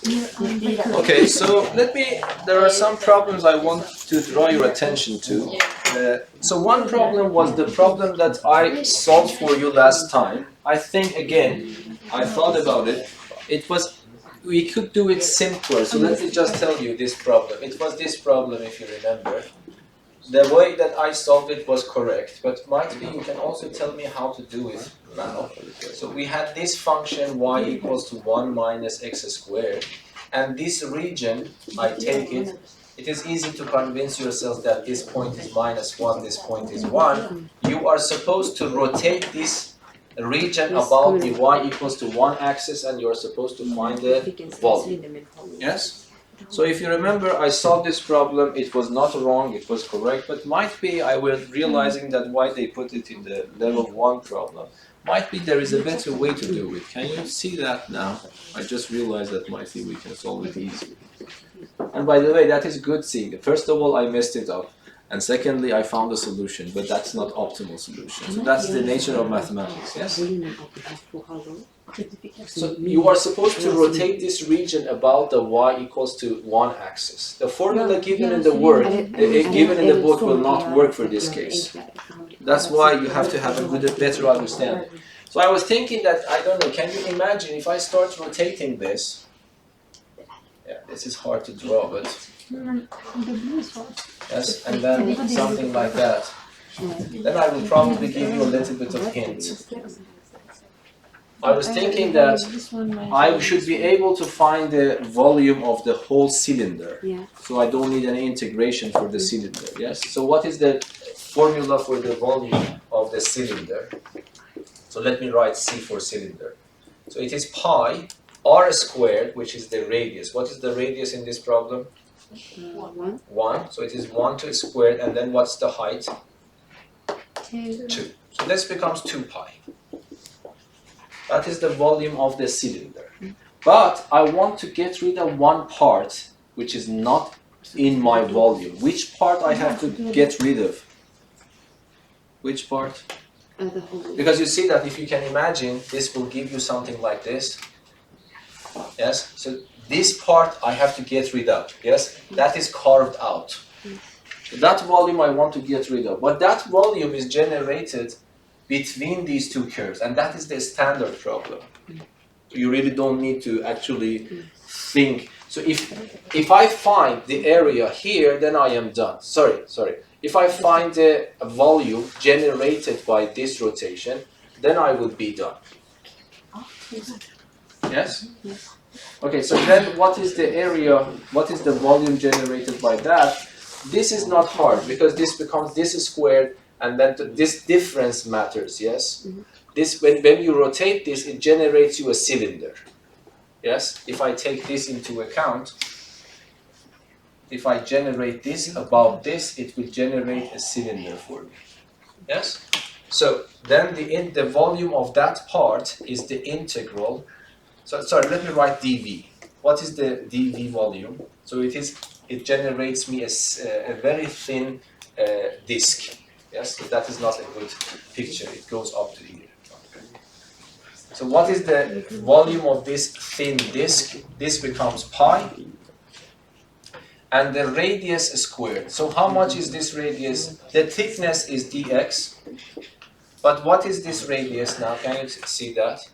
Okay, so there are some problems I want to draw your attention to. So one problem was the problem that I solved for you last time. I think, again, I thought about it. We could do it simpler. So let me just tell you this problem. It was this problem, if you remember. The way that I solved it was correct, but might be you can also tell me how to do it now. So we had this function y equals to 1 minus x squared, and this region, I take it, it is easy to convince yourself that this point is minus 1, this point is 1. You are supposed to rotate this region about the y equals to 1 axis, and you are supposed to find the volume. Yes? So if you remember, I solved this problem. It was not wrong, it was correct, but might be I was realizing that why they put it in the level 1 problem. Might be there is a better way to do it. Can you see that now? I just realized that might be we can solve it easily. And by the way, that is good seeing. First of all, I messed it up. And secondly, I found a solution, but that's not optimal solution. So that's the nature of mathematics, yes? So you are supposed to rotate this region about the y equals to 1 axis. The formula given in the given in the book will not work for this case. That's why you have to have a better understanding. So I was thinking that, I don't know, can you imagine if I start rotating this? Yeah, this is hard to draw, but yes, and then something like that. Then I will probably give you a little bit of hint. I was thinking that I should be able to find the volume of the whole cylinder. So I don't need any integration for the cylinder, yes? So what is the formula for the volume of the cylinder? So let me write C for cylinder. So it is pi r squared, which is the radius. What is the radius in this problem? 1. So it is 1 to squared, and then what's the height? 2. So this becomes 2 pi. That is the volume of the cylinder. But I want to get rid of one part which is not in my volume. Which part I have to get rid of? Which part? Because you see that if you can imagine, this will give you something like this. Yes? So this part I have to get rid of. Yes? That is carved out. So that volume I want to get rid of. But that volume is generated between these two curves, and that is the standard problem. You really don't need to actually think. So if I find the area here, then I am done. Sorry. If I find the volume generated by this rotation, then I will be done. Yes? Okay, so then what is the area, what is the volume generated by that? This is not hard, because this becomes this squared, and then this difference matters, yes? This, when you rotate this, it generates you a cylinder. Yes? If I take this into account, if I generate this above this, it will generate a cylinder for me. Yes? So then the volume of that part is the integral. So sorry, let me write dV. What is the dV volume? So it generates me a very thin disk. Yes, so that is not a good picture. It goes up to here. Okay. So what is the volume of this thin disk? This becomes pi. And the radius squared. So how much is this radius? The thickness is dx. But what is this radius now? Can you see that?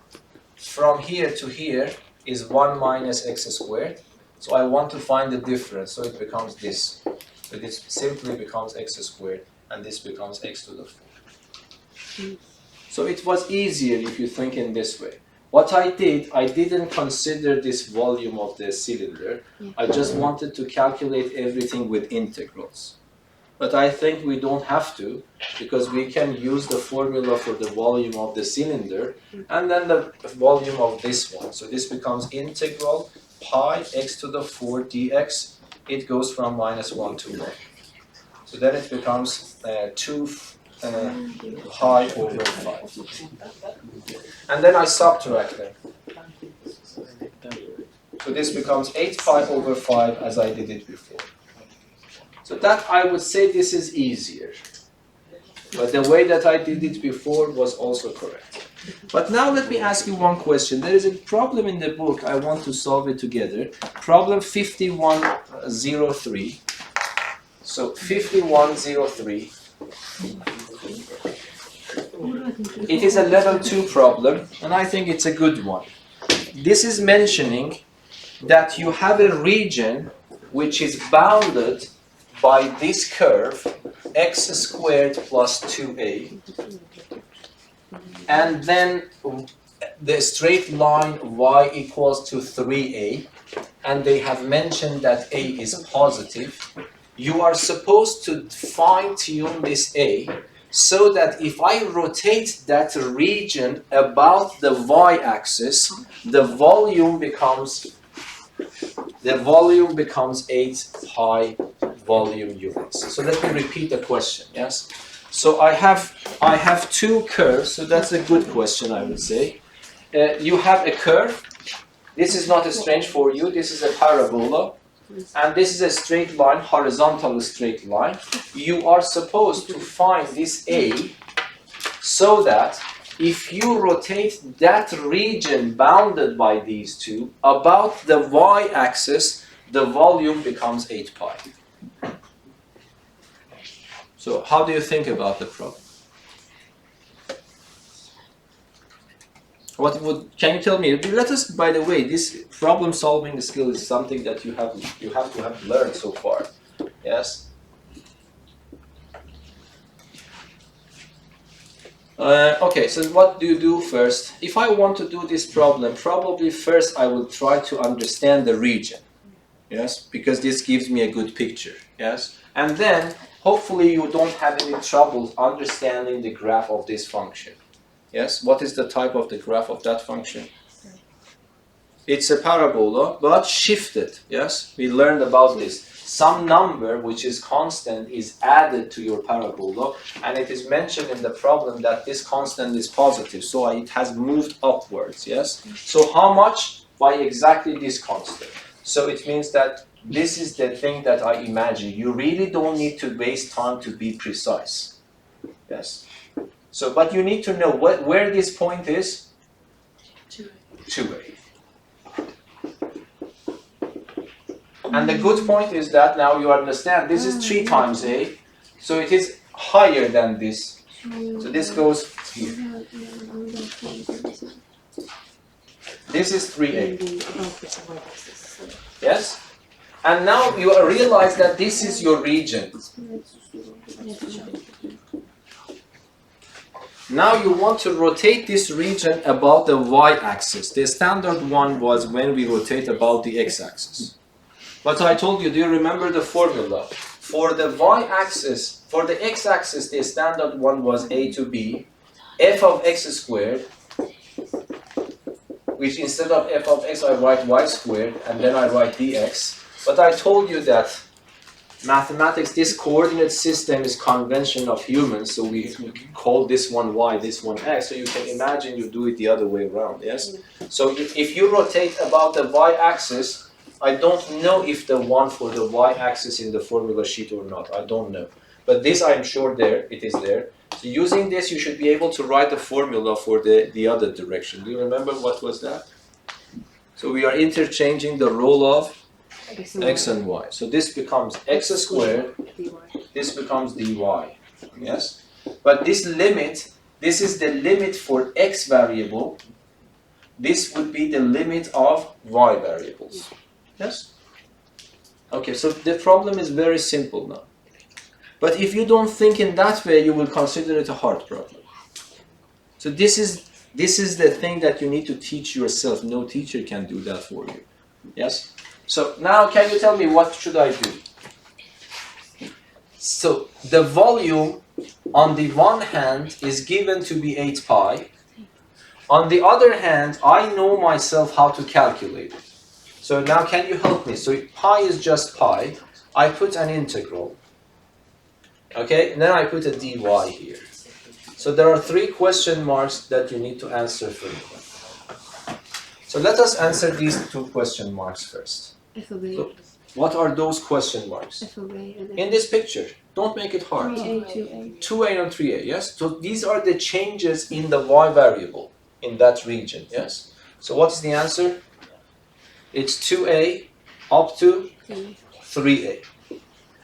From here to here is 1 minus x squared. So I want to find the difference. So it becomes this. So this simply becomes x squared. And this becomes x to the 4. So it was easier if you think in this way. What I did, I didn't consider this volume of the cylinder. I just wanted to calculate everything with integrals. But I think we don't have to, because we can use the formula for the volume of the cylinder and then the volume of this one. So this becomes integral pi x to the 4 dx. It goes from -1 to 1. So then it becomes 2 pi over 5. And then I subtract them. So this becomes 8 pi over 5 as I did it before. So that I would say this is easier. But the way that I did it before was also correct. But now let me ask you one question. There is a problem in the book. I want to solve it together. Problem 5103. So 5103. It is a level 2 problem, and I think it's a good one. This is mentioning that you have a region which is bounded by this curve, x squared plus 2a, and then the straight line y equals to 3a, and they have mentioned that a is positive. You are supposed to fine-tune this a so that if I rotate that region about the y-axis, the volume becomes 8 pi volume units. So let me repeat the question. Yes. So I have two curves. So that's a good question, I would say. You have a curve. This is not strange for you. This is a parabola. And this is a straight line, horizontal straight line. You are supposed to find this A so that if you rotate that region bounded by these two about the y-axis, the volume becomes 8 pi. So how do you think about the problem? Can you tell me? Let us, by the way, this problem-solving skill is something that you have to have learned so far. Yes. Okay. So what do you do first? If I want to do this problem, probably first I will try to understand the region. Yes, because this gives me a good picture. Yes, and then hopefully you don't have any trouble understanding the graph of this function. Yes, what is the type of the graph of that function? It's a parabola, but shifted. Yes, we learned about this. Some number which is constant is added to your parabola, and it is mentioned in the problem that this constant is positive, so it has moved upwards. Yes, so how much? By exactly this constant. So it means that this is the thing that I imagine. You really don't need to waste time to be precise. Yes. So, but you need to know where this point is. 2a. And the good point is that now you understand this is 3 times a, so it is higher than this. So this goes here. This is 3a. Yes? And now you realize that this is your region. Now you want to rotate this region about the y-axis. The standard one was when we rotate about the x-axis. But I told you, do you remember the formula? For the y-axis, for the x-axis, the standard one was a to b, f of x squared, which instead of f of x I write y squared, and then I write dx. But I told you that mathematics, this coordinate system is convention of humans, so we call this one y, this one x, so you can imagine you do it the other way around, yes? So if you rotate about the y-axis, I don't know if the one for the y-axis in the formula sheet or not, I don't know. But this I am sure it is there. So using this, you should be able to write the formula for the other direction. Do you remember what was that? So we are interchanging the role of x and y. So this becomes x squared, this becomes dy, yes? But this limit, this is the limit for x variable, this would be the limit of y variables, yes? Okay, so the problem is very simple now. But if you don't think in that way, you will consider it a hard problem. So this is the thing that you need to teach yourself. No teacher can do that for you, yes? So now can you tell me what should I do? So the volume on the one hand is given to be 8 pi. On the other hand, I know myself how to calculate it. So now can you help me? So pi is just pi. I put an integral. Okay, and then I put a dy here. So there are 3 question marks that you need to answer for me. So let us answer these 2 question marks first. So what are those question marks? In this picture, don't make it hard. 2a and 3a, yes? So these are the changes in the y variable. in that region, yes? So what's the answer? It's 2a up to 3a.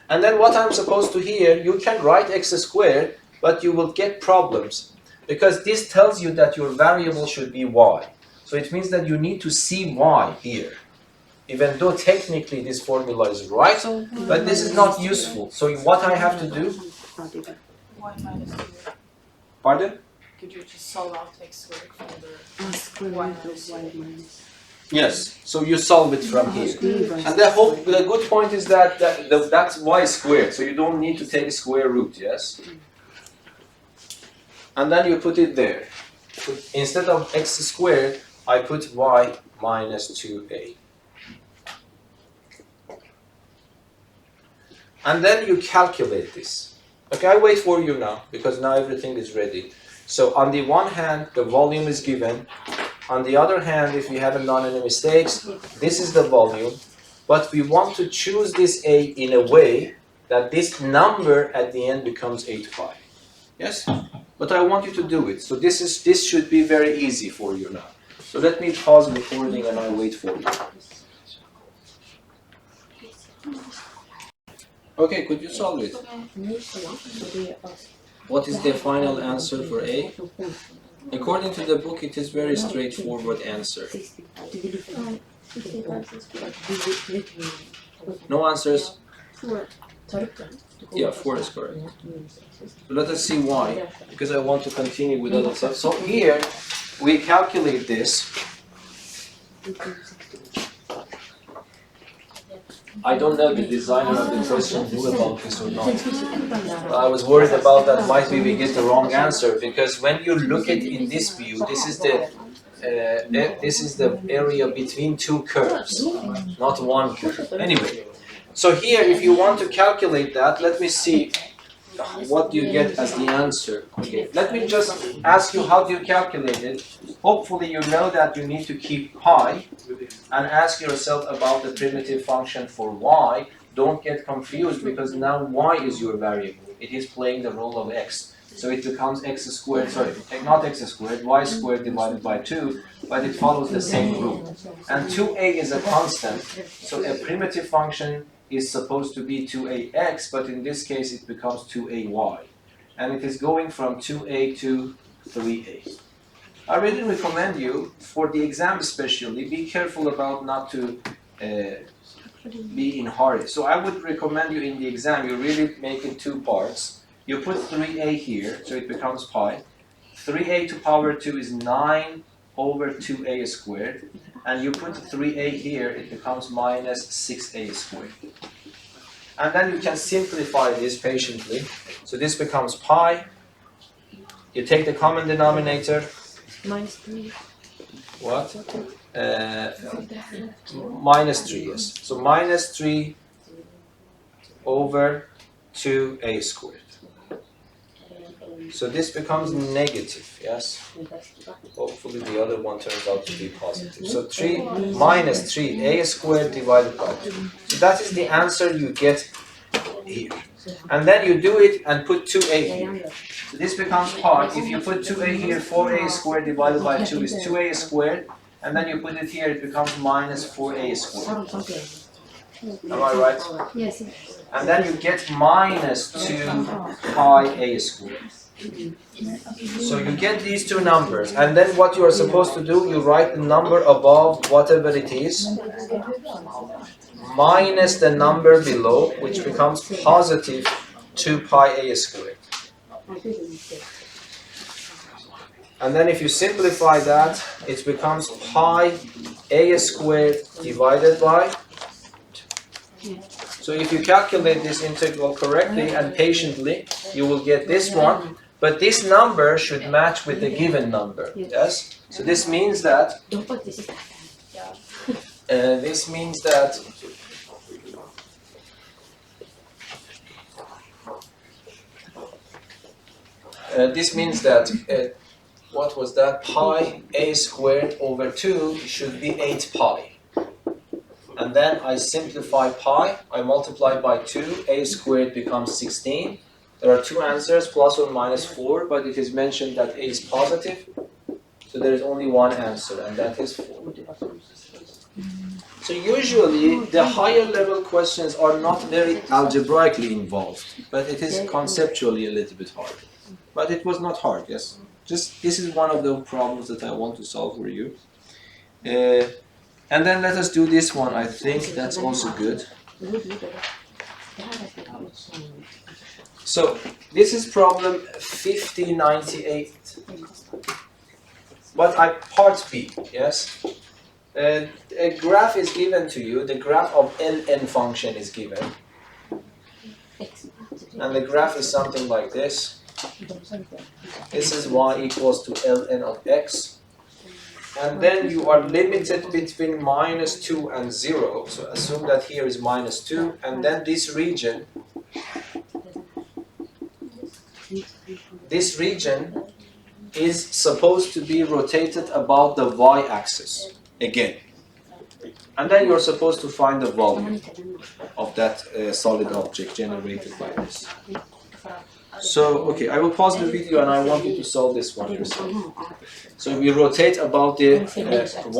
And then what I'm supposed to here, you can write x squared, but you will get problems because this tells you that your variable should be y. So it means that you need to see y here. Even though technically this formula is right, but this is not useful. So what I have to do? Y minus 2. Pardon? Could you just solve out x squared from the y minus 2? Yes, so you solve it from here. And the good point is that's y squared, so you don't need to take a square root, yes? And then you put it there. Instead of x squared, I put y minus 2a. And then you calculate this. Okay, I wait for you now, because now everything is ready. So on the one hand, the volume is given. On the other hand, if you haven't done any mistakes, this is the volume. But we want to choose this a in a way that this number at the end becomes 8 pi. Yes? But I want you to do it. So this should be very easy for you now. So let me pause the recording and I wait for you. Okay, could you solve it? What is the final answer for A? According to the book, it is very straightforward answer. No answers? Yeah, 4 is correct. But let us see why, because I want to continue with other stuff. So here, we calculate this. I don't know the designer of the question knew about this or not. I was worried about that might be we get the wrong answer, because when you look at it in this view, this is the area between two curves, not one curve. Anyway, so here if you want to calculate that, let me see what you get as the answer. Okay, let me just ask you how do you calculate it. Hopefully you know that you need to keep pi and ask yourself about the primitive function for y. Don't get confused because now y is your variable. It is playing the role of x. So it becomes x squared, sorry, not x squared, y squared divided by 2, but it follows the same rule. And 2a is a constant, so a primitive function is supposed to be 2ax, but in this case it becomes 2ay. And it is going from 2a to 3a. I really recommend you, for the exam especially, be careful about not to be in hurry. So I would recommend you in the exam, you really make it 2 parts. You put 3a here, so it becomes pi. 3a to power 2 is 9 over 2a squared. And you put 3a here, it becomes minus 6a squared. And then you can simplify this patiently. So this becomes pi. You take the common denominator. Minus 3. What? Minus 3, yes. So minus 3 over 2a squared. So this becomes negative, yes? Hopefully the other one turns out to be positive. So 3 minus 3a squared divided by 2. So that is the answer you get here. And then you do it and put 2a here. So this becomes pi. If you put 2a here, 4a squared divided by 2 is 2a squared. And then you put it here, it becomes minus 4a squared. Am I right? Yes. And then you get minus 2 pi a squared. So you get these two numbers, and then what you are supposed to do, you write the number above whatever it is, minus the number below, which becomes positive 2 pi a squared. And then if you simplify that, it becomes pi a squared divided by 2. So if you calculate this integral correctly and patiently, you will get this one. But this number should match with the given number, yes? So this means that what was that? Pi a squared over 2 should be 8 pi. And then I simplify pi, I multiply by 2, a squared becomes 16. There are two answers, plus or minus 4, but it is mentioned that a is positive. So So there is only one answer, and that is 4. So usually the higher level questions are not very algebraically involved, but it is conceptually a little bit hard. But it was not hard, yes? Just this is one of the problems that I want to solve for you. And then let us do this one. I think that's also good. So this is problem 5098. But part B, yes? A graph is given to you. The graph of ln function is given. And the graph is something like this. This is y equals to ln of x. And then you are limited between -2 and 0. So assume that here is -2. And then this region is supposed to be rotated about the y-axis again. And then you're supposed to find the volume of that solid object generated by this. So, okay, I will pause the video and I want you to solve this one yourself. So we rotate about the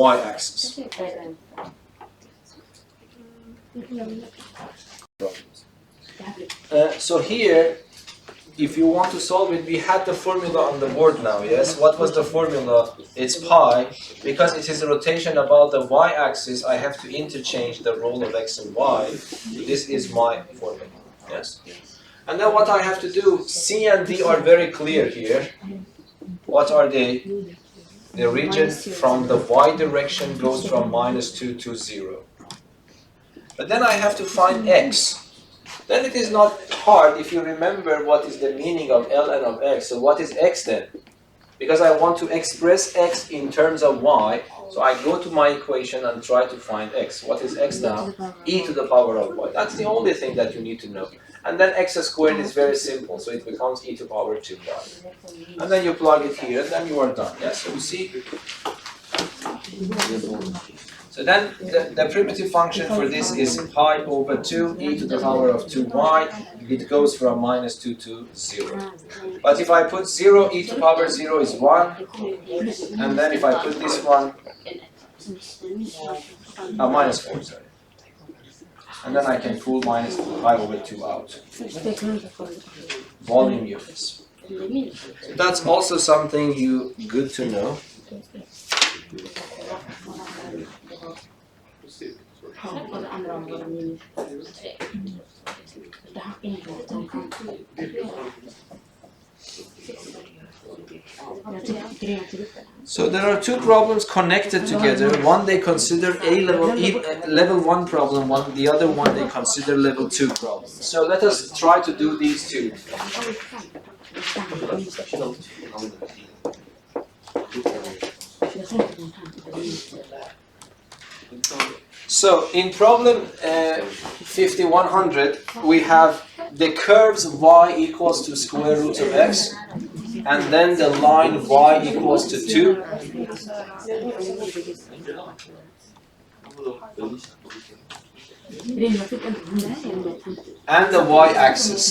y-axis. So here, if you want to solve it, we had the formula on the board now, yes? What was the formula? It's pi. Because it is a rotation about the y-axis, I have to interchange the role of x and y. This is my formula, yes? And then what I have to do, C and D are very clear here. What are they? The region from the y direction goes from -2 to 0. But then I have to find x. Then it is not hard if you remember what is the meaning of ln of x. So what is x then? Because I want to express x in terms of y, so I go to my equation and try to find x. What is x now? E to the power of y. That's the only thing that you need to know. And then x squared is very simple, so it becomes e to the power 2y. And then you plug it here, and then you are done. Yes, so you see? So then the primitive function for this is pi over 2 e to the power of 2y. It goes from -2 to 0. But if I put 0, e to the power 0 is 1. And then if I put this one, -4, sorry. And then I can pull pi over 2 out. Volume units. So that's also something good to know. So there are two problems connected together. One they consider level 1 problem, the other one they consider level 2 problem. So let us try to do these two. So in problem 5100, we have the curves y equals to square root of x, and then the line y equals to 2. And the y-axis.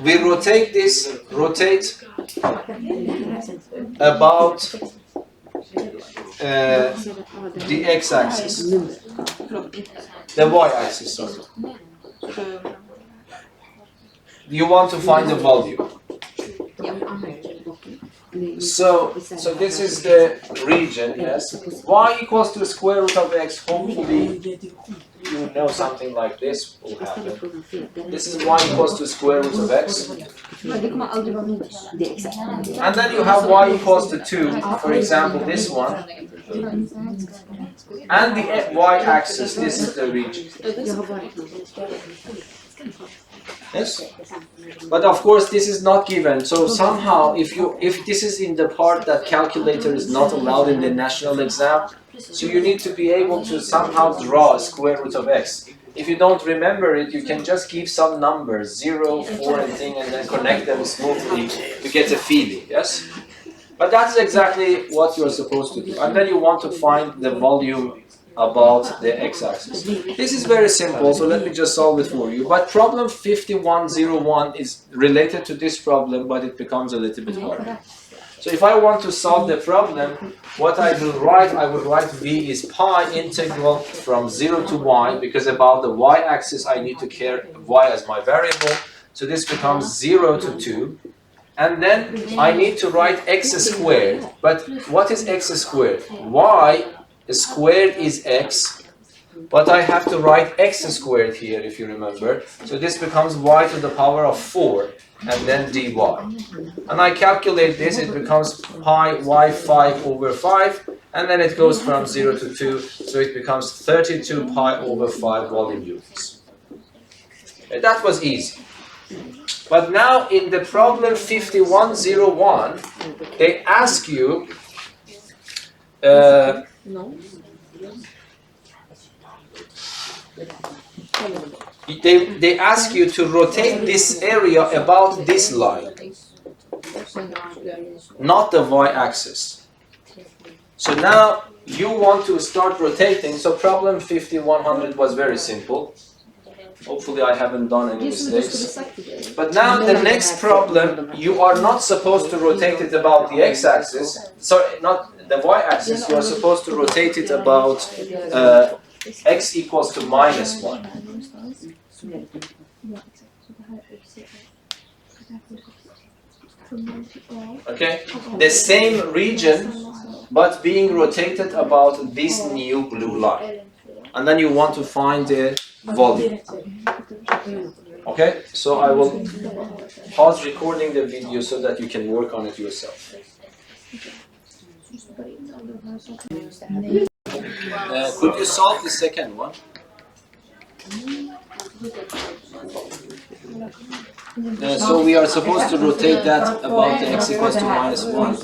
We rotate about the x-axis, the y-axis, sorry. You want to find the volume. So this is the region, yes. Y equals to square root of x. Hopefully you know something like this will happen. This is y equals to square root of x. And then you have y equals to 2, for example, this one. And the y-axis, this is the region. Yes? But of course this is not given. So somehow if this is in the part that calculator is not allowed in the national exam, so you need to be able to somehow draw a square root of x. If you don't remember it, you can just give some numbers, 0, 4 and thing, and then connect them smoothly to get a feeling, yes? But that's exactly what you're supposed to do. And then you want to find the volume about the x-axis. This is very simple, so let me just solve it for you. But problem 5101 is related to this problem, but it becomes a little bit harder. So if I want to solve the problem, what I will write, I will write v is pi integral from 0 to y, because about the y-axis I need to care y as my variable. So this becomes 0 to 2. And then I need to write x squared. But what is x squared? Y squared is x. But I have to write x squared here, if you remember. So this becomes y to the power of 4, and then dy. And I calculate this, it becomes pi y5 over 5, and then it goes from 0 to 2, so it becomes 32 pi over 5 volume units. Okay, that was easy. But now in the problem 5101, they ask you, they ask you to rotate this area about this line, not the y-axis. So now you want to start rotating. So problem 5100 was very simple. Hopefully I haven't done any mistakes. But now the next problem, you are not supposed to rotate it about the x-axis. Sorry, not the y-axis. You are supposed to rotate it about x equals to minus 1. Okay? The same region, but being rotated about this new blue line. And then you want to find the volume. Okay? So I will pause recording the video so that you can work on it yourself. Could you solve the second one? So we are supposed to rotate that about the x equals to minus 1.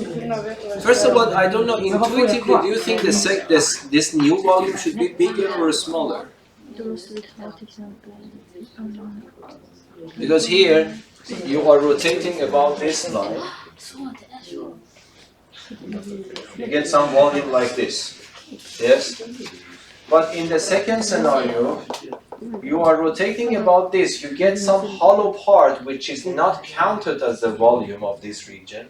First of all, I don't know, intuitively, do you think this new volume should be bigger or smaller? Because here, you are rotating about this line. You get some volume like this. Yes? But in the second scenario, you are rotating about this. You get some hollow part which is not counted as the volume of this region.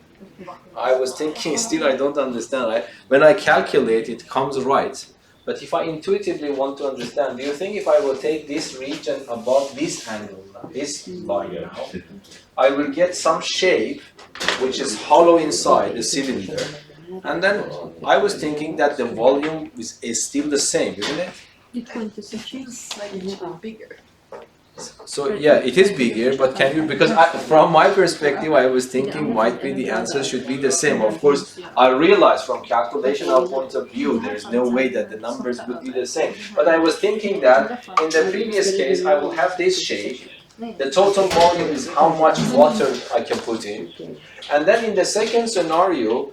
I was thinking, still I don't understand. When I calculate, it comes right. But if I intuitively want to understand, do you think if I rotate this region above this angle, this line, I will get some shape which is hollow inside the cylinder? And then I was thinking that the volume is still the same, isn't it? Bigger. So yeah, it is bigger, but can you, because from my perspective, I was thinking might be the answer should be the same. Of course, I realize from calculational point of view, there is no way that the numbers would be the same. But I was thinking that in the previous case, I will have this shape. The total volume is how much water I can put in. And then in the second scenario,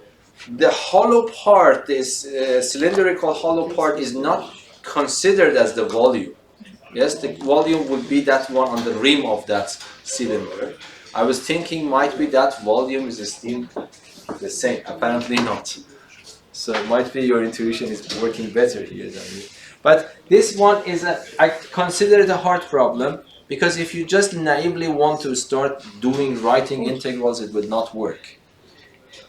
the hollow part, this cylindrical hollow part is not considered as the volume. Yes, the volume would be that one on the rim of that cylinder. I was thinking might be that volume is still the same. Apparently not. So it might be your intuition is working better here than me. But this one is, I consider it a hard problem, because if you just naively want to start writing integrals, it would not work.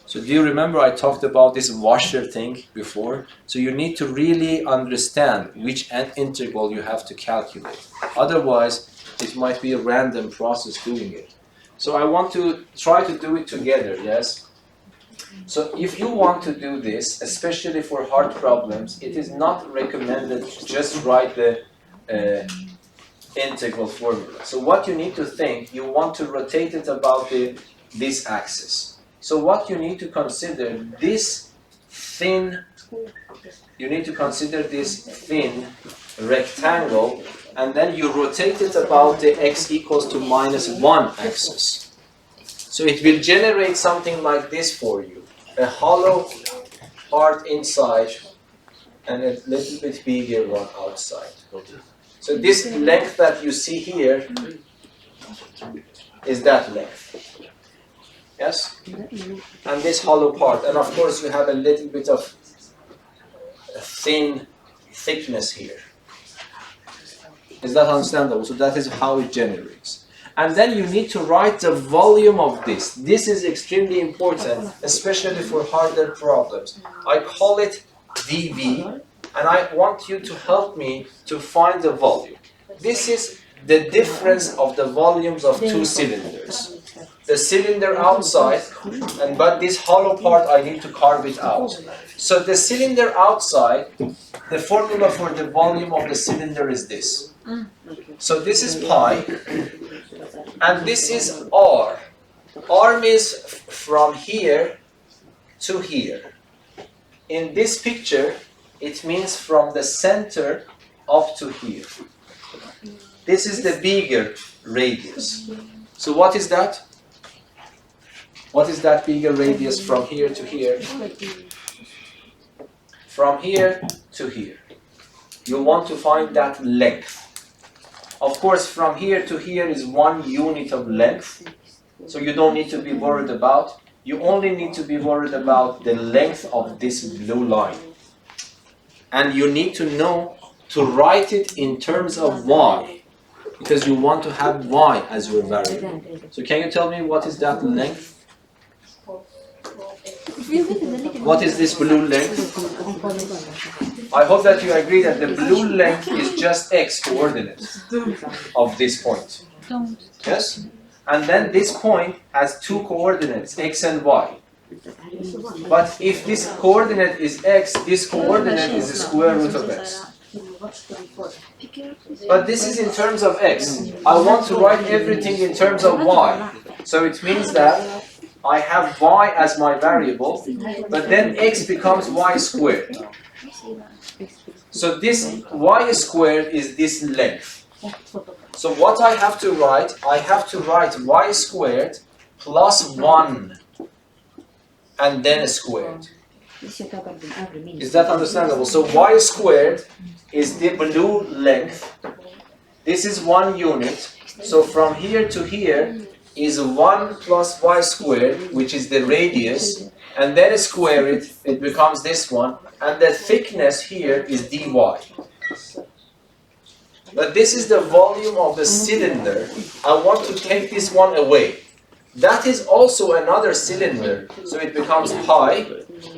So do you remember I talked about this washer thing before? So you need to really understand which integral you have to calculate. Otherwise, it might be a random process doing it. So I want to try to do it together, yes? So if you want to do this, especially for hard problems, it is not recommended to just write the integral formula. So what you need to think, you want to rotate it about this axis. So what you need to consider, this thin rectangle, and then you rotate it about the x equals to minus 1 axis. So it will generate something like this for you. A hollow part inside and a little bit bigger one outside. So this length that you see here is that length. Yes? And this hollow part. And of course you have a little bit of a thin thickness here. Is that understandable? So that is how it generates. And then you need to write the volume of this. This is extremely important, especially for harder problems. I call it dV, and I want you to help me to find the volume. This is the difference of the volumes of two cylinders. The cylinder outside, but this hollow part I need to carve it out. So the cylinder outside, the formula for the volume of the cylinder is this. So this is pi, and this is r. R means from here to here. In this picture, it means from the center up to here. This is the bigger radius. So what is that? What is that bigger radius from here to here? From here to here. You want to find that length. Of course, from here to here is 1 unit of length. So you don't need to be worried about. You only need to be worried about the length of this blue line. And you need to know to write it in terms of y, because you want to have y as your variable. So can you tell me what is that length? What is this blue length? I hope that you agree that the blue length is just x coordinate of this point. Yes? And then this point has two coordinates, x and y. But if this coordinate is x, this coordinate is the square root of x. But this is in terms of x. I want to write everything in terms of y. So it means that I have y as my variable, but then x becomes y squared. So this y squared is this length. So what I have to write, I have to write y squared plus 1 and then squared. Is that understandable? So y squared is the blue length. This is 1 unit. So from here to here is 1 plus y squared, which is the radius, and then square it, it becomes this one, and the thickness here is dy. But this is the volume of the cylinder. I want to take this one away. That is also another cylinder, so it becomes pi,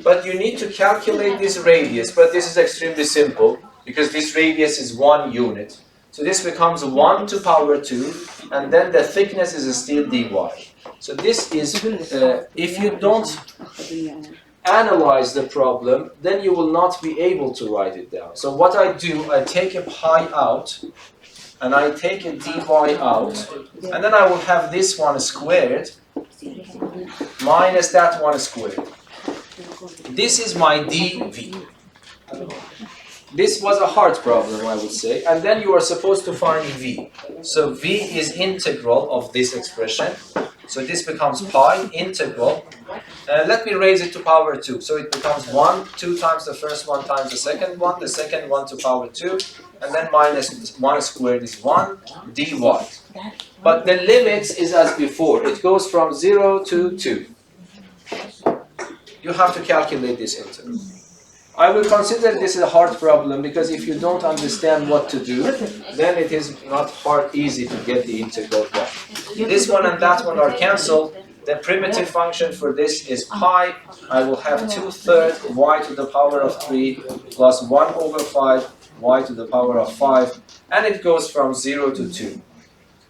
but you need to calculate this radius, but this is extremely simple, because this radius is 1 unit. So this becomes 1 to power 2, and then the thickness is still dy. So this is, if you don't analyze the problem, then you will not be able to write it down. So what I do, I take a pi out, and I take a dy out, and then I will have this one squared minus that one squared. This is my dv. This was a hard problem, I would say, and then you are supposed to find v. So v is integral of this expression. So this becomes pi integral. Let me raise it to power 2. So it becomes 1, 2 times the first one times the second one to power 2, and then minus 1 squared is 1 dy. But the limits is as before. It goes from 0 to 2. You have to calculate this integral. I will consider this a hard problem because if you don't understand what to do, then it is not easy to get the integral back. This one and that one are cancelled. The primitive function for this is pi. I will have 2/3 y to the power of 3 plus 1 over 5 y to the power of 5, and it goes from 0 to 2.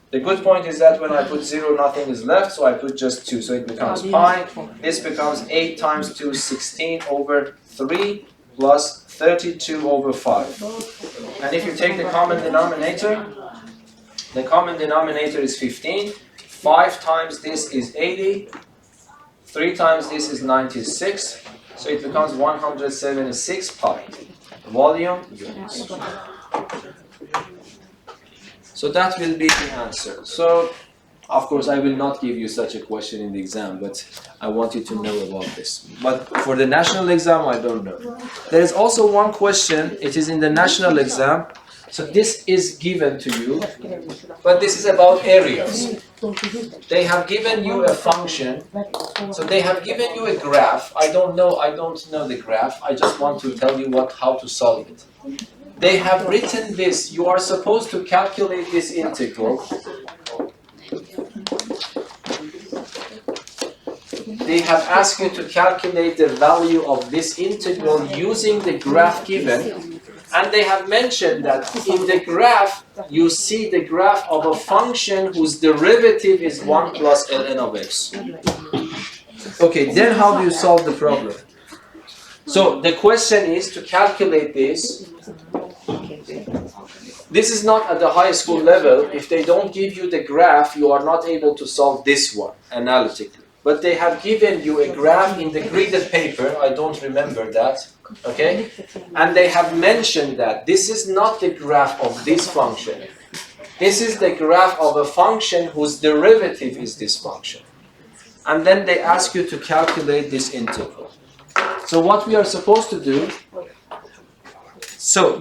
The good point is that when I put 0, nothing is left, so I put just 2. So it becomes pi. This becomes 8 times 2, 16 over 3 plus 32 over 5. And if you take the common denominator is 15. 5 times this is 80. 3 times this is 96. So it becomes 176 pi. Volume units. So that will be the answer. So, of course, I will not give you such a question in the exam, but I want you to know about this. But for the national exam, I don't know. There is also one question. It is in the national exam. So this is given to you, but this is about areas. They have given you a function. So they have given you a graph. I don't know the graph. I just want to tell you how to solve it. They have written this. You are supposed to calculate this integral. they have asked you to calculate the value of this integral using the graph given. And they have mentioned that in the graph, you see the graph of a function whose derivative is 1 plus ln of x. Okay, then how do you solve the problem? So the question is to calculate this. This is not at the high school level. If they don't give you the graph, you are not able to solve this one analytically. But they have given you a graph in the graded paper. I don't remember that. Okay? And they have mentioned that this is not the graph of this function. This is the graph of a function whose derivative is this function. And then they ask you to calculate this integral. So what we are supposed to do, so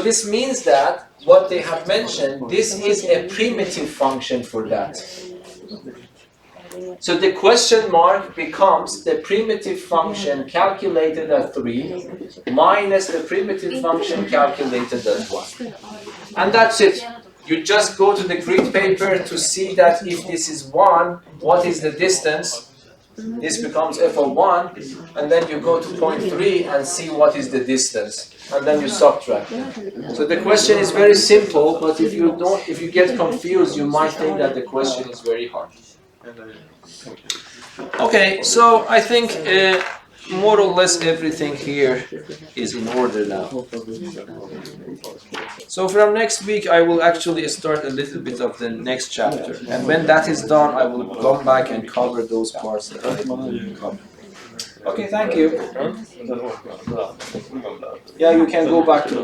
this means that what they have mentioned, this is a primitive function for that. So the question mark becomes the primitive function calculated at 3 minus the primitive function calculated at 1. And that's it. You just go to the grid paper to see that if this is 1, what is the distance? This becomes f of 1, and then you go to point 3 and see what is the distance, and then you subtract. So the question is very simple, but if you get confused, you might think that the question is very hard. Okay, so I think more or less everything here is in order now. So from next week I will actually start a little bit of the next chapter, and when that is done I will come back and cover those parts that I didn't cover. Okay, thank you. Yeah, you can go back to